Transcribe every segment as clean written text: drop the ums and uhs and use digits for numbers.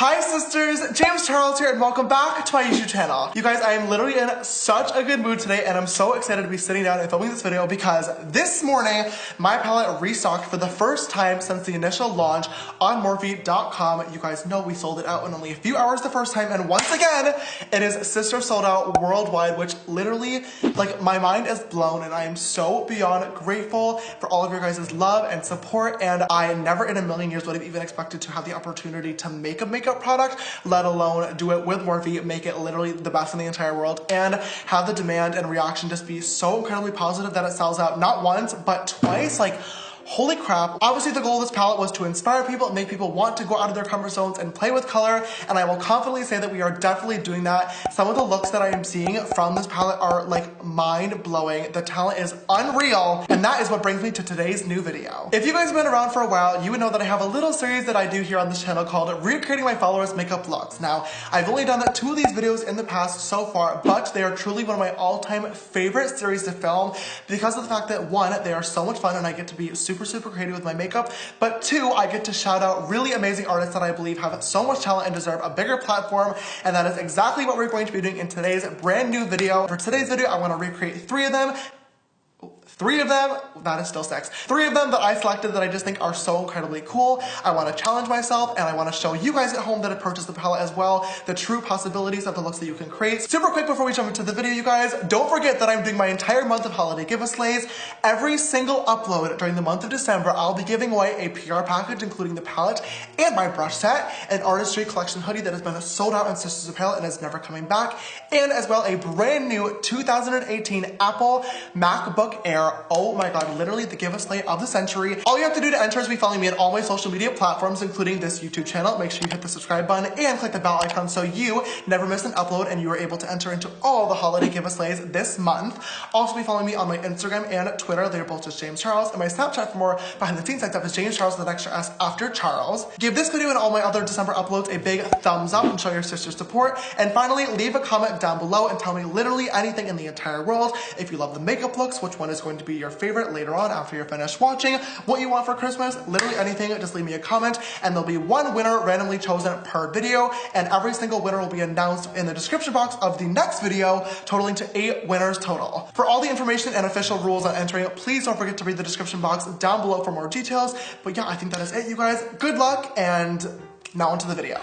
Hi sisters, James Charles here and welcome back to my YouTube channel. You guys, I am literally in such a good mood today and I'm so excited to be sitting down and filming this video because this morning my palette restocked for the first time since the initial launch on Morphe.com. You guys know we sold it out in only a few hours the first time, and once again, it is sister sold out worldwide, which literally, like, my mind is blown and I am so beyond grateful for all of your guys' love and support, and I never in a million years would have even expected to have the opportunity to make a makeup product, let alone do it with Morphe, make it literally the best in the entire world, and have the demand and reaction just be so incredibly positive that it sells out not once, but twice. Like, holy crap. Obviously the goal of this palette was to inspire people and make people want to go out of their comfort zones and play with color, and I will confidently say that we are definitely doing that. Some of the looks that I am seeing from this palette are like mind-blowing. The talent is unreal, and that is what brings me to today's new video. If you guys have been around for a while, you would know that I have a little series that I do here on this channel called Recreating My Followers' Makeup Looks. Now, I've only done 2 of these videos in the past so far, but they are truly one of my all-time favorite series to film because of the fact that 1, they are so much fun and I get to be super creative with my makeup, but 2, I get to shout out really amazing artists that I believe have so much talent and deserve a bigger platform, and that is exactly what we're going to be doing in today's brand new video. For today's video, I want to recreate 3 of them. 3 of them, that is still 6. 3 of them that I selected that I just think are so incredibly cool. I want to challenge myself and I want to show you guys at home that have purchased the palette as well, the true possibilities of the looks that you can create. Super quick before we jump into the video, you guys, don't forget that I'm doing my entire month of holiday giveaways. Every single upload during the month of December, I'll be giving away a PR package including the palette and my brush set, an Artistry Collection hoodie that has been sold out in Sisters Apparel and is never coming back, and as well a brand new 2018 Apple MacBook Air. Oh my god, literally the giveaway of the century. All you have to do to enter is be following me on all my social media platforms, including this YouTube channel. Make sure you hit the subscribe button and click the bell icon so you never miss an upload and you are able to enter into all the holiday giveaways this month. Also be following me on my Instagram and Twitter. They're both just James Charles, and my Snapchat for more behind the scenes stuff is James Charles with an extra S after Charles. Give this video and all my other December uploads a big thumbs up and show your sister's support. And finally, leave a comment down below and tell me literally anything in the entire world. If you love the makeup looks, which one is going to be your favorite later on after you're finished watching, what you want for Christmas, literally anything, just leave me a comment and there'll be 1 winner randomly chosen per video, and every single winner will be announced in the description box of the next video, totaling to 8 winners total. For all the information and official rules on entering, please don't forget to read the description box down below for more details. But yeah, I think that is it, you guys. Good luck, and now onto the video.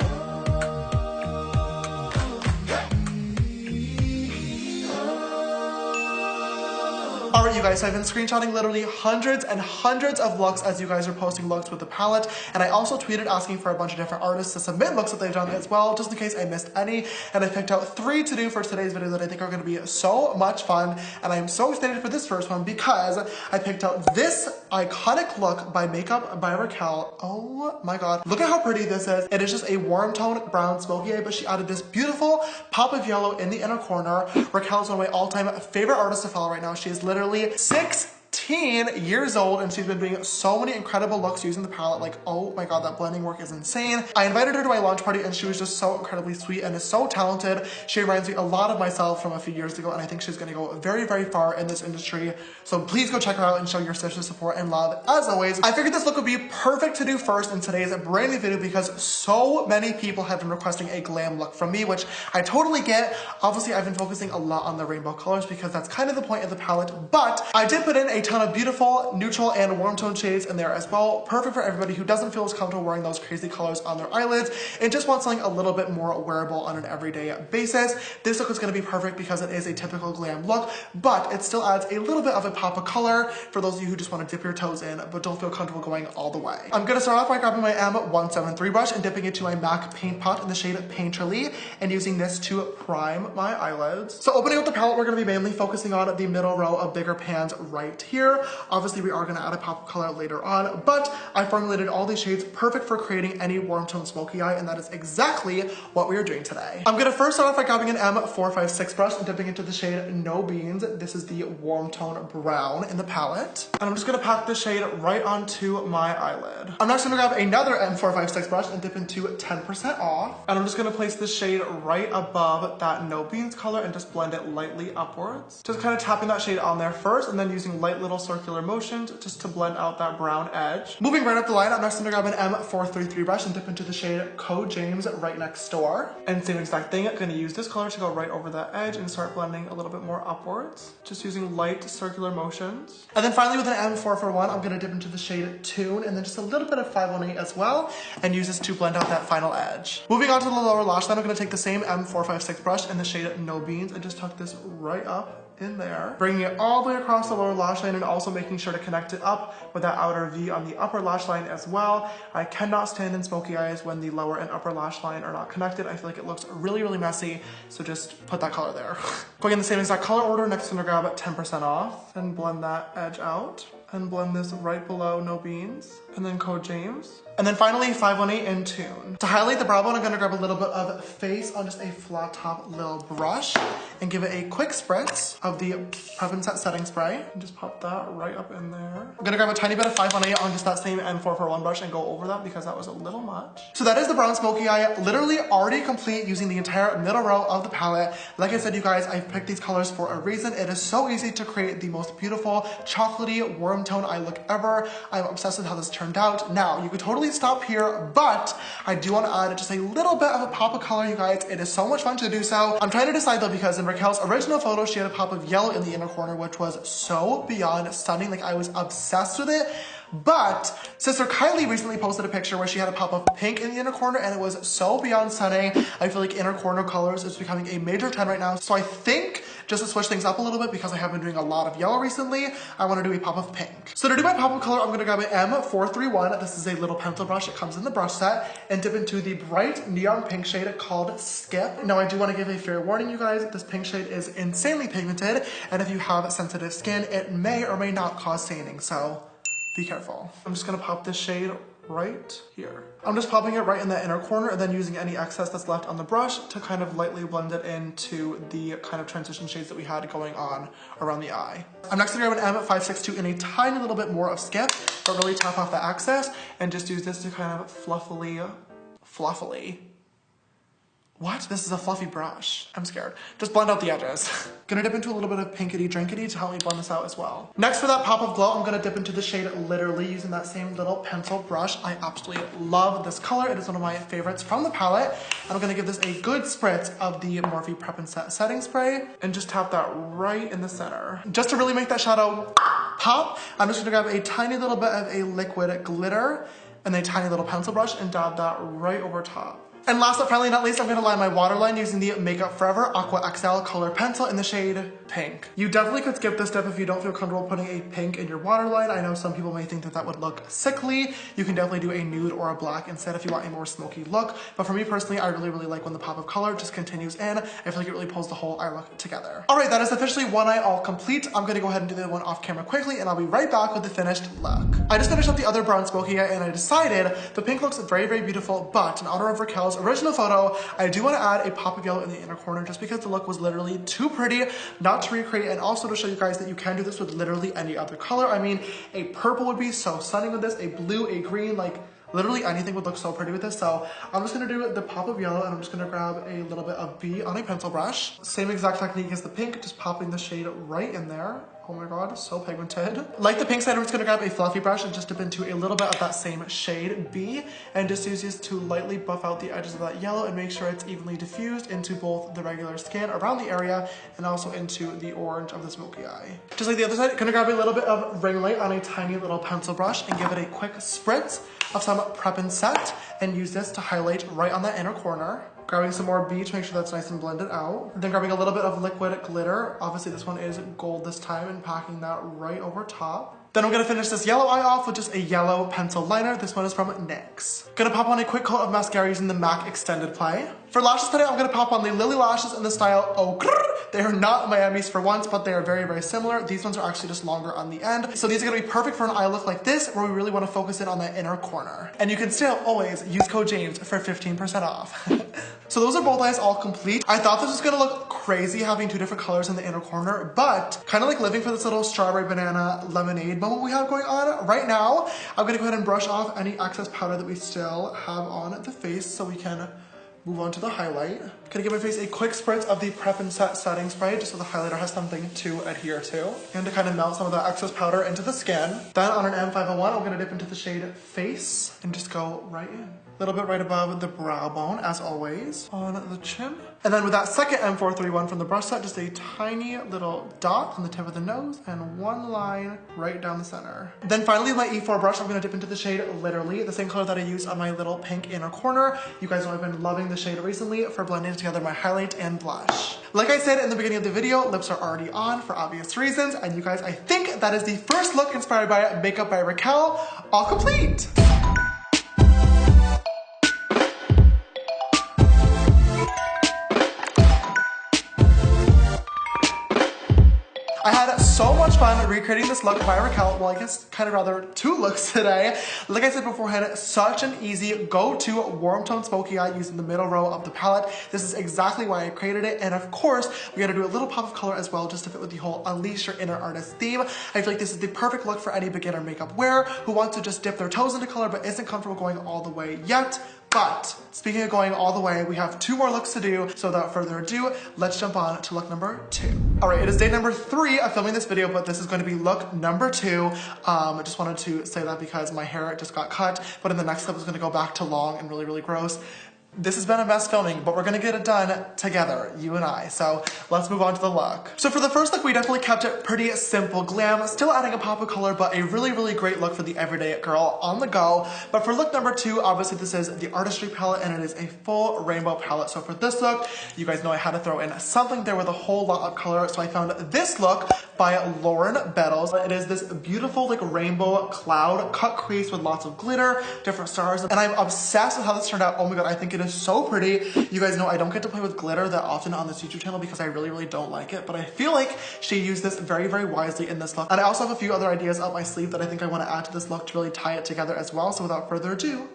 Alright you guys, so I've been screenshotting literally hundreds and hundreds of looks as you guys are posting looks with the palette, and I also tweeted asking for a bunch of different artists to submit looks that they've done as well, just in case I missed any, and I picked out 3 to do for today's video that I think are going to be so much fun, and I am so excited for this first one because I picked out this iconic look by Makeup by Raquel. Oh my god, look at how pretty this is. It is just a warm tone brown smoky eye, but she added this beautiful pop of yellow in the inner corner. Raquel is one of my all-time favorite artists to follow right now. She is literally 16 years old and she's been doing so many incredible looks using the palette. Like, oh my god, that blending work is insane. I invited her to my launch party and she was just so incredibly sweet and is so talented. She reminds me a lot of myself from a few years ago, and I think she's gonna go very, very far in this industry. So please go check her out and show your sister support and love. As always, I figured this look would be perfect to do first in today's brand new video because so many people have been requesting a glam look from me, which I totally get. Obviously, I've been focusing a lot on the rainbow colors because that's kind of the point of the palette, but I did put in a ton of beautiful neutral and warm tone shades in there as well. Perfect for everybody who doesn't feel as comfortable wearing those crazy colors on their eyelids and just wants something a little bit more wearable on an everyday basis. This look is going to be perfect because it is a typical glam look, but it still adds a little bit of a pop of color for those of you who just want to dip your toes in but don't feel comfortable going all the way. I'm going to start off by grabbing my M173 brush and dipping it to my MAC paint pot in the shade Painterly and using this to prime my eyelids. So opening up the palette, we're going to be mainly focusing on the middle row of bigger pans right here. Obviously, we are going to add a pop of color later on, but I formulated all these shades perfect for creating any warm tone smoky eye, and that is exactly what we are doing today. I'm going to first start off by grabbing an M456 brush and dipping into the shade No Beans. This is the warm tone brown in the palette, and I'm just going to pack this shade right onto my eyelid. I'm next going to grab another M456 brush and dip into 10% Off, and I'm just going to place this shade right above that No Beans color and just blend it lightly upwards. Just kind of tapping that shade on there first, and then using light little little circular motions just to blend out that brown edge. Moving right up the line, I'm next going to grab an M433 brush and dip into the shade Code James Right Next Door. And same exact thing, I'm going to use this color to go right over that edge and start blending a little bit more upwards, just using light circular motions. And then finally with an M441, I'm going to dip into the shade Tune and then just a little bit of 518 as well, and use this to blend out that final edge. Moving on to the lower lash line, I'm going to take the same M456 brush in the shade No Beans and just tuck this right up in there, bringing it all the way across the lower lash line and also making sure to connect it up with that outer V on the upper lash line as well. I cannot stand in smoky eyes when the lower and upper lash line are not connected. I feel like it looks really, really messy, so just put that color there. Going in the same exact color order, next I'm gonna grab 10% off and blend that edge out and blend this right below No Beans and then Code James. And then finally 518 in Tune. To highlight the brow bone, I'm gonna grab a little bit of Face on just a flat top little brush and give it a quick spritz of the Prep and Set setting spray and just pop that right up in there. I'm gonna grab a tiny bit of 518 on just that same M441 brush and go over that because that was a little much. So that is the brown smoky eye, literally already complete using the entire middle row of the palette. Like I said, you guys, I've picked these colors for a reason. It is so easy to create the most beautiful chocolatey warm tone eye look ever. I'm obsessed with how this turned out. Now, you could totally stop here, but I do want to add just a little bit of a pop of color, you guys. It is so much fun to do so. I'm trying to decide though, because in Raquel's original photo, she had a pop of yellow in the inner corner, which was so beyond stunning. Like, I was obsessed with it. But Sister Kylie recently posted a picture where she had a pop of pink in the inner corner and it was so beyond stunning. I feel like inner corner colors is becoming a major trend right now. So I think just to switch things up a little bit, because I have been doing a lot of yellow recently, I want to do a pop of pink. So to do my pop of color, I'm going to grab an M431. This is a little pencil brush. It comes in the brush set, and dip into the bright neon pink shade called Skip. Now I do want to give a fair warning, you guys. This pink shade is insanely pigmented, and if you have sensitive skin, it may or may not cause staining. So be careful. I'm just gonna pop this shade right here. I'm just popping it right in that inner corner and then using any excess that's left on the brush to kind of lightly blend it into the kind of transition shades that we had going on around the eye. I'm next gonna grab an M562 in a tiny little bit more of Skip, but really tap off the excess and just use this to kind of fluffily. What? This is a fluffy brush. I'm scared. Just blend out the edges. Gonna dip into a little bit of pinkity drinkity to help me blend this out as well. Next, for that pop of glow, I'm gonna dip into the shade Literally using that same little pencil brush. I absolutely love this color. It is one of my favorites from the palette. And I'm gonna give this a good spritz of the Morphe Prep and Set setting spray and just tap that right in the center. Just to really make that shadow pop, I'm just gonna grab a tiny little bit of a liquid glitter and a tiny little pencil brush and dab that right over top. And last but finally not least, I'm gonna line my waterline using the Makeup Forever Aqua XL color pencil in the shade Pink. You definitely could skip this step if you don't feel comfortable putting a pink in your waterline. I know some people may think that that would look sickly. You can definitely do a nude or a black instead if you want a more smoky look. But for me personally, I really like when the pop of color just continues in. I feel like it really pulls the whole eye look together. All right, that is officially one eye all complete. I'm gonna go ahead and do the one off camera quickly and I'll be right back with the finished look. I just finished up the other brown smoky eye and I decided the pink looks very beautiful, but in honor of Raquel's original photo, I do want to add a pop of yellow in the inner corner just because the look was literally too pretty not to recreate, and also to show you guys that you can do this with literally any other color. I mean, a purple would be so stunning with this, a blue, a green, like literally anything would look so pretty with this. So I'm just gonna do the pop of yellow and I'm just gonna grab a little bit of B on a pencil brush. Same exact technique as the pink, just popping the shade right in there. Oh my god, so pigmented. Like the pink side, I'm just gonna grab a fluffy brush and just dip into a little bit of that same shade B and just use this to lightly buff out the edges of that yellow and make sure it's evenly diffused into both the regular skin around the area and also into the orange of the smoky eye. Just like the other side, gonna grab a little bit of ring light on a tiny little pencil brush and give it a quick spritz of some Prep and Set and use this to highlight right on that inner corner. Grabbing some more B to make sure that's nice and blended out. Then grabbing a little bit of liquid glitter. Obviously this one is gold this time, and packing that right over top. Then I'm gonna finish this yellow eye off with just a yellow pencil liner. This one is from NYX. Gonna pop on a quick coat of mascara using the MAC Extended Play. For lashes today, I'm gonna pop on the Lily lashes in the style Oh Grrr. They are not Miami's for once, but they are very similar. These ones are actually just longer on the end. So these are gonna be perfect for an eye look like this, where we really wanna focus in on that inner corner. And you can still always use code James for 15% off. So those are both eyes all complete. I thought this was gonna look crazy having two different colors in the inner corner, but kind of like living for this little strawberry banana lemonade moment we have going on right now. I'm gonna go ahead and brush off any excess powder that we still have on the face so we can Move on to the highlight. Gonna give my face a quick spritz of the Prep and Set setting spray just so the highlighter has something to adhere to. And to kind of melt some of that excess powder into the skin. Then on an M501, I'm gonna dip into the shade Face and just go right in. A little bit right above the brow bone, as always, on the chin. And then with that second M431 from the brush set, just a tiny little dot on the tip of the nose and one line right down the center. Then finally, my E4 brush, I'm gonna dip into the shade Literally, the same color that I used on my little pink inner corner. You guys know I've been loving the shade recently for blending together my highlight and blush. Like I said in the beginning of the video, lips are already on for obvious reasons. And you guys, I think that is the first look inspired by Makeup by Raquel, all complete. I had so much fun recreating this look by Raquel. Well, I guess kind of rather two looks today. Like I said beforehand, such an easy go-to warm tone smoky eye using the middle row of the palette. This is exactly why I created it. And of course, we gotta do a little pop of color as well just to fit with the whole unleash your inner artist theme. I feel like this is the perfect look for any beginner makeup wearer who wants to just dip their toes into color but isn't comfortable going all the way yet. But speaking of going all the way, we have two more looks to do. So without further ado, let's jump on to look number 2. All right, it is day number 3 of filming this video, but this is going to be look number 2. I just wanted to say that because my hair just got cut, but in the next clip it's going to go back to long and really, really gross. This has been a mess filming, but we're gonna get it done together, you and I. So let's move on to the look. So for the first look, we definitely kept it pretty simple glam, still adding a pop of color, but a really, really great look for the everyday girl on the go. But for look number 2, obviously this is the Artistry palette and it is a full rainbow palette. So for this look, you guys know I had to throw in something there with a whole lot of color. So I found this look by Lauren Bettles. It is this beautiful like rainbow cloud cut crease with lots of glitter, different stars. And I'm obsessed with how this turned out. Oh my God, I think it is so pretty. You guys know I don't get to play with glitter that often on this YouTube channel because I really, really don't like it, but I feel like she used this very, very wisely in this look. And I also have a few other ideas up my sleeve that I think I want to add to this look to really tie it together as well. So without further ado,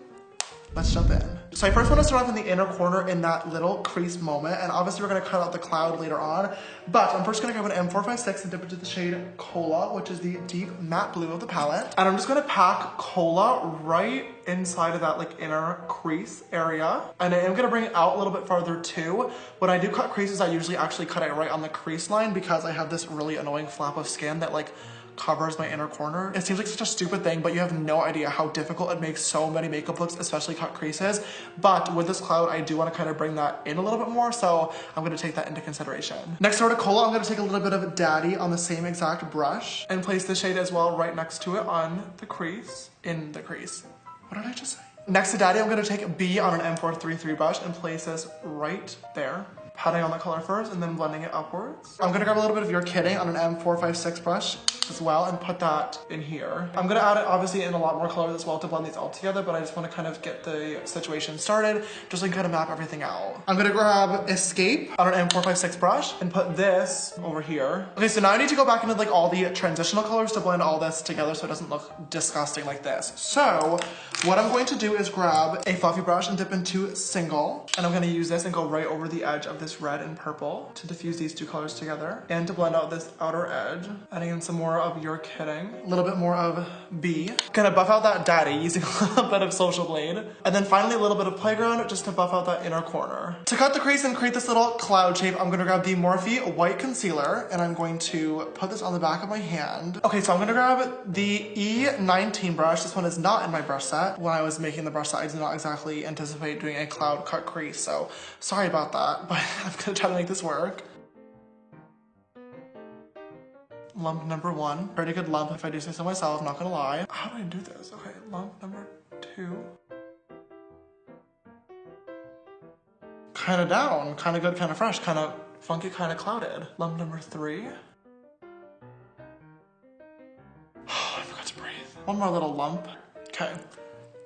let's jump in. So I first want to start off in the inner corner in that little crease moment, and obviously we're going to cut out the cloud later on, but I'm first going to grab an M456 and dip into the shade Cola, which is the deep matte blue of the palette. And I'm just going to pack Cola right inside of that like inner crease area. And I am going to bring it out a little bit farther too. When I do cut creases, I usually actually cut it right on the crease line because I have this really annoying flap of skin that like covers my inner corner. It seems like such a stupid thing, but you have no idea how difficult it makes so many makeup looks, especially cut creases. But with this cloud, I do want to kind of bring that in a little bit more, so I'm going to take that into consideration. Next over to Cola, I'm going to take a little bit of Daddy on the same exact brush and place the shade as well right next to it on the crease, in the crease. What did I just say? Next to Daddy, I'm going to take B on an M433 brush and place this right there. Patting on the color first and then blending it upwards. I'm gonna grab a little bit of You're Kidding on an M456 brush as well and put that in here. I'm gonna add it obviously in a lot more colors as well to blend these all together, but I just wanna kind of get the situation started just so I can kind of map everything out. I'm gonna grab Escape on an M456 brush and put this over here. Okay, so now I need to go back into like all the transitional colors to blend all this together so it doesn't look disgusting like this. So what I'm going to do is grab a fluffy brush and dip into Single, and I'm gonna use this and go right over the edge of this red and purple to diffuse these two colors together and to blend out this outer edge. Adding in some more of You're Kidding, a little bit more of B. Gonna buff out that Daddy using a little bit of Social Blade. And then finally a little bit of Playground just to buff out that inner corner. To cut the crease and create this little cloud shape, I'm gonna grab the Morphe White Concealer and I'm going to put this on the back of my hand. Okay, so I'm gonna grab the E19 brush. This one is not in my brush set. When I was making the brush set, I did not exactly anticipate doing a cloud cut crease, so sorry about that, but I'm gonna try to make this work. Lump number 1. Pretty good lump if I do say so myself, not gonna lie. How do I do this? Okay, lump number 2. Kinda down, kinda good, kinda fresh, kinda funky, kinda clouded. Lump number 3. Oh, I forgot to breathe. One more little lump. Okay.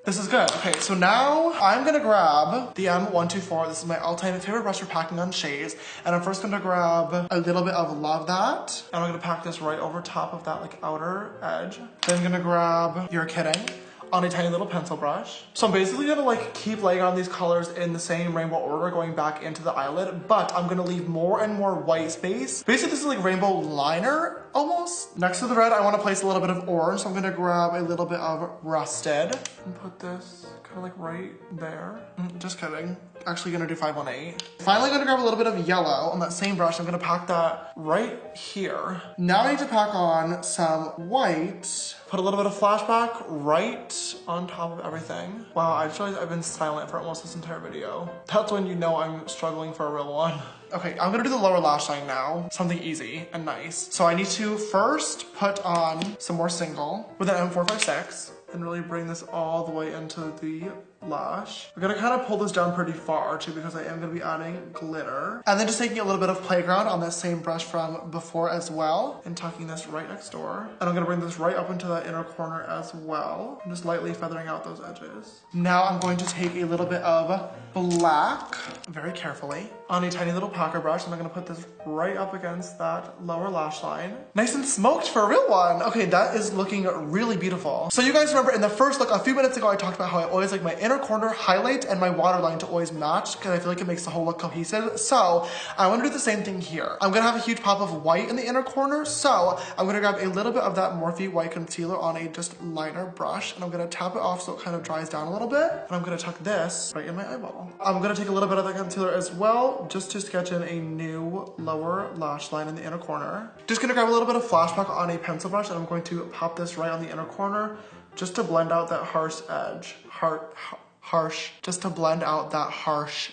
This is good. Okay, so now I'm gonna grab the M124. This is my all-time favorite brush for packing on shades. And I'm first gonna grab a little bit of Love That. And I'm gonna pack this right over top of that like outer edge. Then I'm gonna grab You're Kidding on a tiny little pencil brush. So I'm basically gonna like keep laying on these colors in the same rainbow order going back into the eyelid, but I'm gonna leave more and more white space. Basically this is like rainbow liner almost. Next to the red, I want to place a little bit of orange. So I'm gonna grab a little bit of rusted and put this kind of like right there. Just kidding. Actually gonna do 518. Finally gonna grab a little bit of yellow on that same brush. I'm gonna pack that right here. Now I need to pack on some white. Put a little bit of flashback right on top of everything. Wow, I just realized I've been silent for almost this entire video. That's when you know I'm struggling for a real one. Okay, I'm gonna do the lower lash line now. Something easy and nice. So I need to first put on some more single with an M456 and really bring this all the way into the lash. We're gonna kind of pull this down pretty far too because I am gonna be adding glitter. And then just taking a little bit of playground on that same brush from before as well and tucking this right next door. And I'm gonna bring this right up into that inner corner as well. I'm just lightly feathering out those edges. Now I'm going to take a little bit of black, very carefully, on a tiny little packer brush, and I'm gonna put this right up against that lower lash line. Nice and smoked for a real one. Okay, that is looking really beautiful. So you guys remember in the first look, a few minutes ago, I talked about how I always like my inner corner highlight and my waterline to always match because I feel like it makes the whole look cohesive. So I want to do the same thing here. I'm gonna have a huge pop of white in the inner corner. So I'm gonna grab a little bit of that Morphe white concealer on a just lighter brush, and I'm gonna tap it off so it kind of dries down a little bit. And I'm gonna tuck this right in my eyeball. I'm gonna take a little bit of that concealer as well, just to sketch in a new lower lash line in the inner corner. Just gonna grab a little bit of flashback on a pencil brush, and I'm going to pop this right on the inner corner just to blend out that harsh edge. Just to blend out that harsh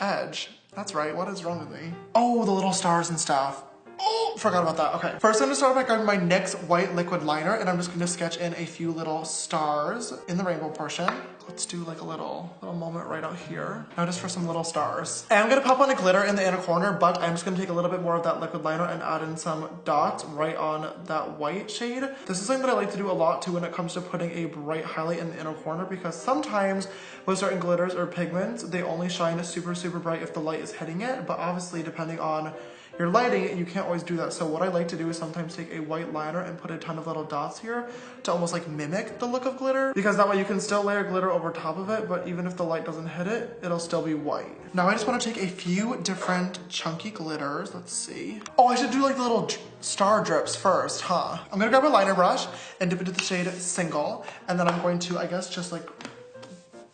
edge. That's right, what is wrong with me? Oh, the little stars and stuff. Oh, forgot about that. Okay, first I'm gonna start by grabbing my NYX white liquid liner, and I'm just gonna sketch in a few little stars in the rainbow portion. Let's do like a little moment right out here. Now just for some little stars. And I'm gonna pop on a glitter in the inner corner, but I'm just gonna take a little bit more of that liquid liner and add in some dots right on that white shade. This is something that I like to do a lot too when it comes to putting a bright highlight in the inner corner, because sometimes with certain glitters or pigments, they only shine super, super bright if the light is hitting it, but obviously depending on your lighting, you can't always do that. So what I like to do is sometimes take a white liner and put a ton of little dots here to almost like mimic the look of glitter, because that way you can still layer glitter over top of it, but even if the light doesn't hit it, it'll still be white. Now I just want to take a few different chunky glitters. Let's see. Oh, I should do like the little star drips first, huh? I'm gonna grab a liner brush and dip into the shade Single, and then I'm going to, I guess, just like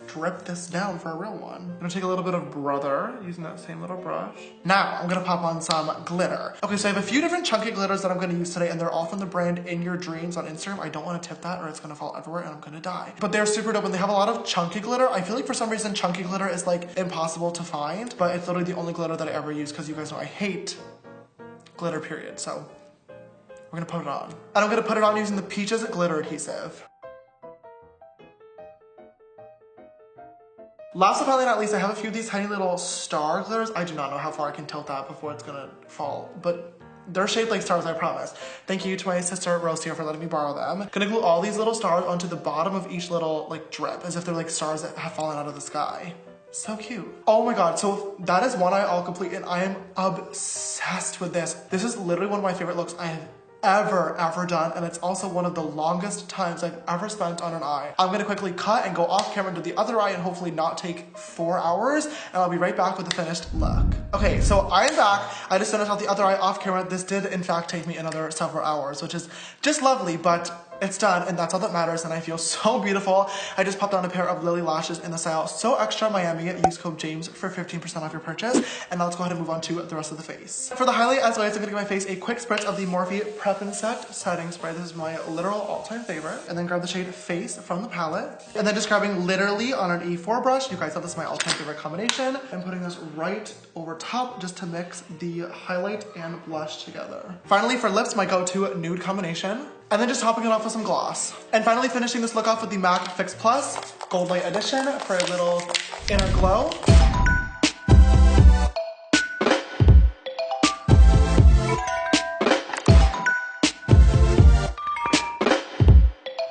drip this down for a real one. I'm gonna take a little bit of Brother using that same little brush. Now I'm gonna pop on some glitter. Okay, so I have a few different chunky glitters that I'm gonna use today, and they're all from the brand In Your Dreams on Instagram. I don't wanna tip that or it's gonna fall everywhere and I'm gonna die. But they're super dope and they have a lot of chunky glitter. I feel like for some reason chunky glitter is like impossible to find, but it's literally the only glitter that I ever use because you guys know I hate glitter, period. So we're gonna put it on. And I'm gonna put it on using the Peaches glitter adhesive. Last but probably not least, I have a few of these tiny little star glitters. I do not know how far I can tilt that before it's gonna fall, but they're shaped like stars, I promise. Thank you to my sister Rose here for letting me borrow them. Gonna glue all these little stars onto the bottom of each little like drip, as if they're like stars that have fallen out of the sky. So cute. Oh my god, so that is one eye all complete, and I am obsessed with this. This is literally one of my favorite looks I have ever done, and it's also one of the longest times I've ever spent on an eye. I'm gonna quickly cut and go off camera and do the other eye and hopefully not take 4 hours, and I'll be right back with the finished look. Okay, so I'm back. I just finished off the other eye off camera. This did in fact take me another several hours, which is just lovely, but it's done, and that's all that matters, and I feel so beautiful. I just popped on a pair of Lily lashes in the style So Extra Miami. Use code James for 15% off your purchase. And now let's go ahead and move on to the rest of the face. For the highlight, as always, I'm gonna give my face a quick spritz of the Morphe Prep and Set setting spray. This is my literal all-time favorite. And then grab the shade Face from the palette. And then just grabbing literally on an E4 brush. You guys know this is my all-time favorite combination. And putting this right over top just to mix the highlight and blush together. Finally, for lips, my go-to nude combination. And then just topping it off with some gloss. And finally finishing this look off with the MAC Fix Plus Gold Light Edition for a little inner glow.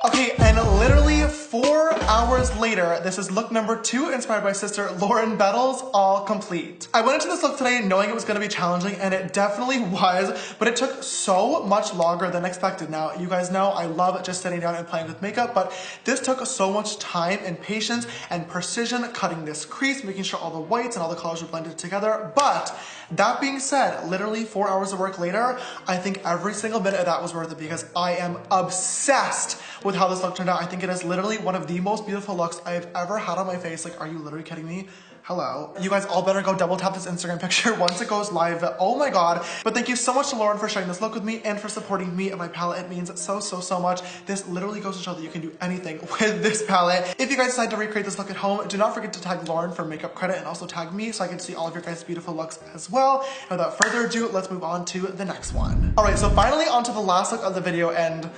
Okay, and literally 4 hours hours later, this is look number 2 inspired by sister Lauren Bettles, all complete. I went into this look today knowing it was going to be challenging, and it definitely was, but it took so much longer than expected. Now, you guys know I love just sitting down and playing with makeup, but this took so much time and patience and precision, cutting this crease, making sure all the whites and all the colors were blended together. But that being said, literally 4 hours of work later, I think every single minute of that was worth it because I am obsessed with how this look turned out. I think it is literally one of the most beautiful looks I've ever had on my face. Like, are you literally kidding me? Hello. You guys all better go double tap this Instagram picture once it goes live. Oh my God. But thank you so much to Lauren for sharing this look with me and for supporting me and my palette. It means so much. This literally goes to show that you can do anything with this palette. If you guys decide to recreate this look at home, do not forget to tag Lauren for makeup credit and also tag me so I can see all of your guys' beautiful looks as well. And without further ado, let's move on to the next one. All right, so finally onto the last look of the video, and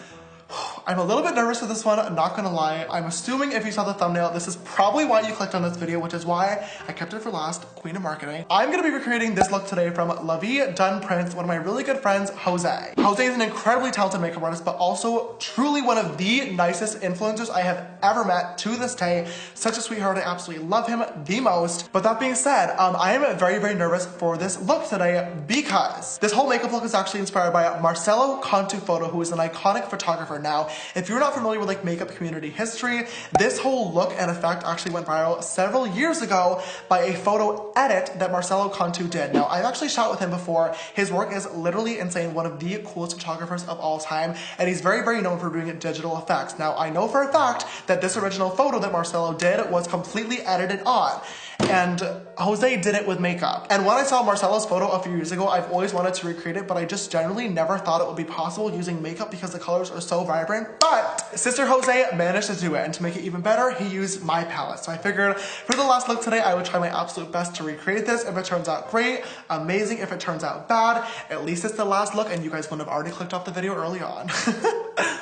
I'm a little bit nervous with this one, not gonna lie. I'm assuming if you saw the thumbnail, this is probably why you clicked on this video, which is why I kept it for last, queen of marketing. I'm gonna be recreating this look today from La Vie Done Prince, one of my really good friends, Jose. Jose is an incredibly talented makeup artist, but also truly one of the nicest influencers I have ever met to this day. Such a sweetheart, I absolutely love him the most. But that being said, I am very nervous for this look today because this whole makeup look is actually inspired by Marcelo Cantu Photo, who is an iconic photographer. Now, if you're not familiar with like makeup community history, this whole look and effect actually went viral several years ago by a photo edit that Marcelo Cantu did. Now, I've actually shot with him before. His work is literally insane, one of the coolest photographers of all time, and he's very known for doing digital effects. Now, I know for a fact that this original photo that Marcelo did was completely edited on, and Jose did it with makeup. And when I saw Marcelo's photo a few years ago, I've always wanted to recreate it, but I just generally never thought it would be possible using makeup because the colors are so vibrant. But Sister Jose managed to do it, and to make it even better, he used my palette. So I figured for the last look today, I would try my absolute best to recreate this. If it turns out great, amazing. If it turns out bad, at least it's the last look and you guys wouldn't have already clicked off the video early on.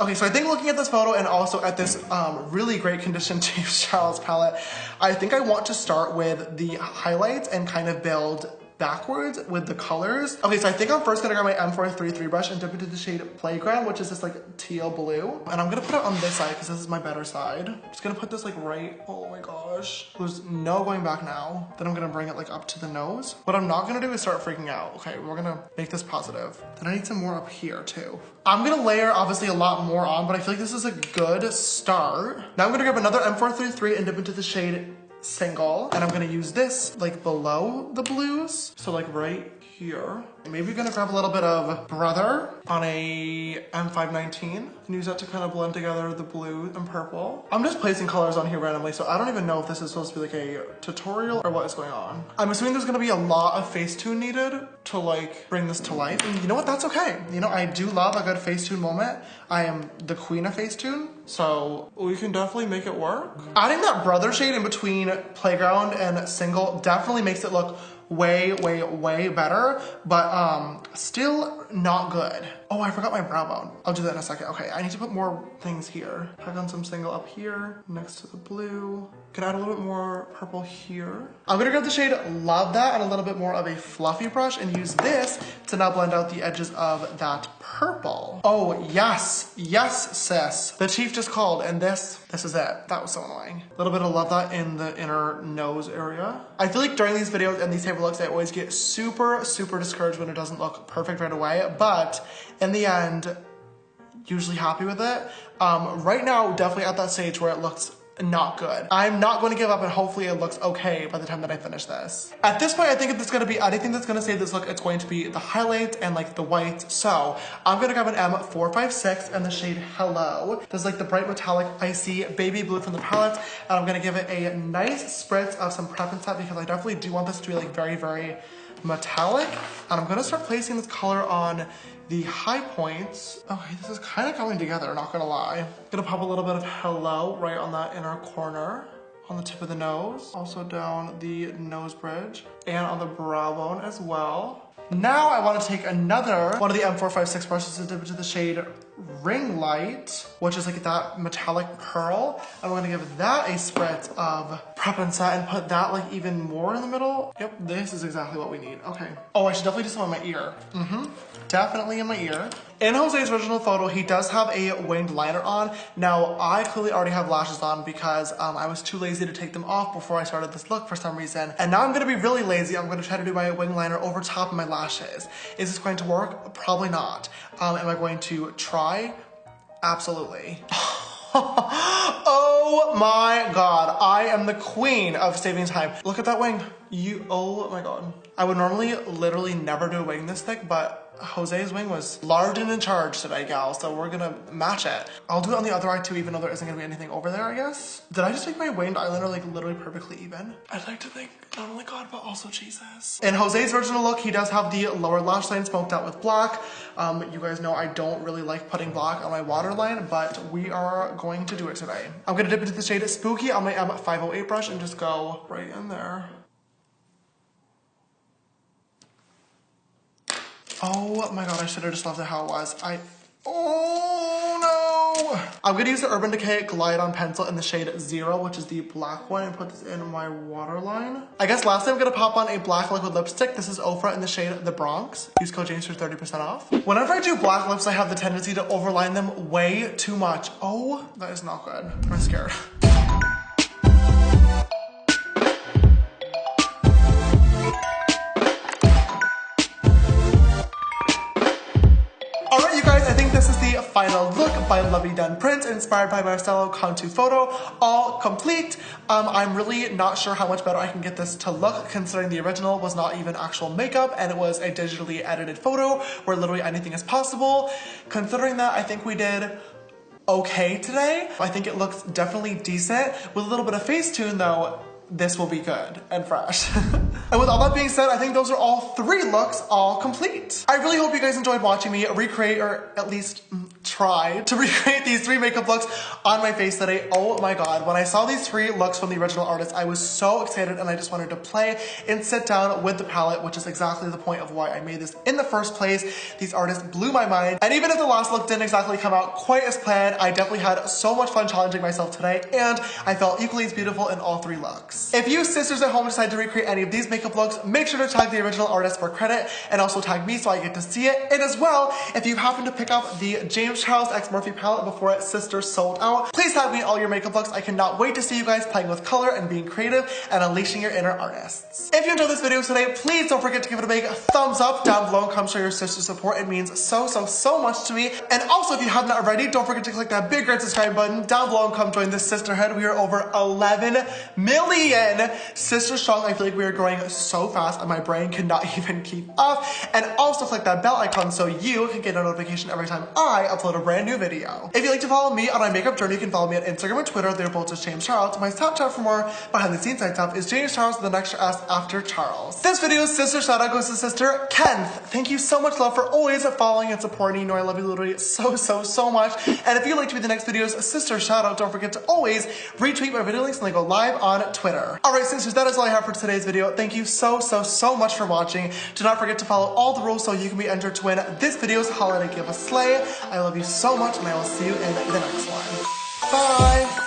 Okay, so I think looking at this photo and also at this really great condition James Charles palette, I think I want to start with the highlights and kind of build backwards with the colors. Okay, so I think I'm first gonna grab my M433 brush and dip into the shade Playground, which is this like teal blue. And I'm gonna put it on this side because this is my better side. I'm just gonna put this like right, oh my gosh. There's no going back now. Then I'm gonna bring it like up to the nose. What I'm not gonna do is start freaking out. Okay, we're gonna make this positive. Then I need some more up here too. I'm gonna layer obviously a lot more on, but I feel like this is a good start. Now I'm gonna grab another M433 and dip into the shade Single, and I'm gonna use this like below the blues, so like right here. Maybe you're gonna grab a little bit of Brother on a M519 and use that to kind of blend together the blue and purple. I'm just placing colors on here randomly, so I don't even know if this is supposed to be like a tutorial or what is going on. I'm assuming there's gonna be a lot of Facetune needed to like bring this to life, and you know what, that's okay. You know, I do love a good Facetune moment. I am the queen of Facetune, so we can definitely make it work. Adding that Brother shade in between Playground and Single definitely makes it look way better, but still not good. Oh, I forgot my brow bone. I'll do that in a second. Okay, I need to put more things here. Pack on some Single up here next to the blue. Can add a little bit more purple here. I'm gonna grab the shade Love That and a little bit more of a fluffy brush and use this to now blend out the edges of that purple. Oh yes, sis. The chief just called, and this is it. That was so annoying. A little bit of Love That in the inner nose area. I feel like during these videos and these type of looks, I always get super discouraged when it doesn't look perfect right away, but in the end, usually happy with it. Right now, definitely at that stage where it looks not good. I'm not going to give up, and hopefully it looks okay by the time that I finish this. At this point, I think if there's gonna be anything that's gonna save this look, it's going to be the highlights and like the whites. So I'm gonna grab an M456 and the shade Hello. This is like the bright metallic icy baby blue from the palette, and I'm gonna give it a nice spritz of some Prep and Set because I definitely do want this to be like very metallic. And I'm gonna start placing this color on the high points. Okay, this is kind of coming together, not gonna lie. I'm gonna pop a little bit of Hello right on that inner corner, on the tip of the nose, also down the nose bridge, and on the brow bone as well. Now I want to take another one of the M456 brushes to dip into the shade ring light, which is like that metallic pearl. And we're gonna give that a spritz of Prep and Set and put that like even more in the middle. Yep, this is exactly what we need. Okay. Oh, I should definitely do some on my ear. Definitely in my ear. In Jose's original photo, he does have a winged liner on. Now, I clearly already have lashes on because I was too lazy to take them off before I started this look for some reason. And now I'm gonna be really lazy. I'm gonna try to do my wing liner over top of my lashes. Is this going to work? Probably not. Am I going to try? Absolutely. Oh my god, I am the queen of saving time. Look at that wing. Oh my god. I would normally literally never do a wing this thick, but Jose's wing was large and in charge today, gal, so we're gonna match it. I'll do it on the other eye too, even though there isn't gonna be anything over there, I guess. Did I just make my winged eyeliner like literally perfectly even? I'd like to thank not only God, but also Jesus. In Jose's original look, he does have the lower lash line smoked out with black. You guys know I don't really like putting black on my waterline, but we are going to do it today. I'm gonna dip into the shade Spooky on my M508 brush and just go right in there. Oh my god, I should have just left it how it was. Oh no! I'm gonna use the Urban Decay Glide On pencil in the shade 0, which is the black one, and put this in my waterline. I guess lastly, I'm gonna pop on a black liquid lipstick. This is Ofra in the shade The Bronx. Use code James for 30% off. Whenever I do black lips, I have the tendency to overline them way too much. Oh, that is not good. I'm scared. Alright, you guys, I think this is the final look by Lovey Done Prints, inspired by Marcelo Cantu photo, all complete. I'm really not sure how much better I can get this to look, considering the original was not even actual makeup, and it was a digitally edited photo, where literally anything is possible. Considering that, I think we did okay today. I think it looks definitely decent. With a little bit of Facetune though, this will be good and fresh. And with all that being said, I think those are all 3 looks all complete. I really hope you guys enjoyed watching me recreate, or at least try to recreate these 3 makeup looks on my face today. Oh my god, when I saw these 3 looks from the original artist, I was so excited and I just wanted to play and sit down with the palette, which is exactly the point of why I made this in the first place. These artists blew my mind. And even if the last look didn't exactly come out quite as planned, I definitely had so much fun challenging myself today, and I felt equally as beautiful in all 3 looks. If you sisters at home decide to recreate any of these makeup looks, make sure to tag the original artist for credit, and also tag me so I get to see it. And as well, if you happen to pick up the James Charles X Morphe palette before its sister sold out, please tag me in all your makeup looks. I cannot wait to see you guys playing with color and being creative and unleashing your inner artists. If you enjoyed this video today, please don't forget to give it a big thumbs up down below and come show your sister's support. It means so much to me. And also, if you have not already, don't forget to click that big red subscribe button down below and come join this sisterhood. We are over 11 million sisters strong. I feel like we are growing so fast and my brain cannot even keep up. And also click that bell icon so you can get a notification every time I upload a brand new video. If you'd like to follow me on my makeup journey, you can follow me on Instagram and Twitter. They're both just James Charles. My Snapchat for more behind the scenes stuff is James Charles with an extra S after Charles. This video's sister shout out goes to sister Kenneth. Thank you so much, love, for always following and supporting. You know I love you literally so much. And if you'd like to be the next video's sister shout out, don't forget to always retweet my video links when they go live on Twitter. Alright sisters, that is all I have for today's video. Thank you so much for watching. Do not forget to follow all the rules so you can be entered to win this video's holiday give a slay. I love you so much and I will see you in the next one. Bye!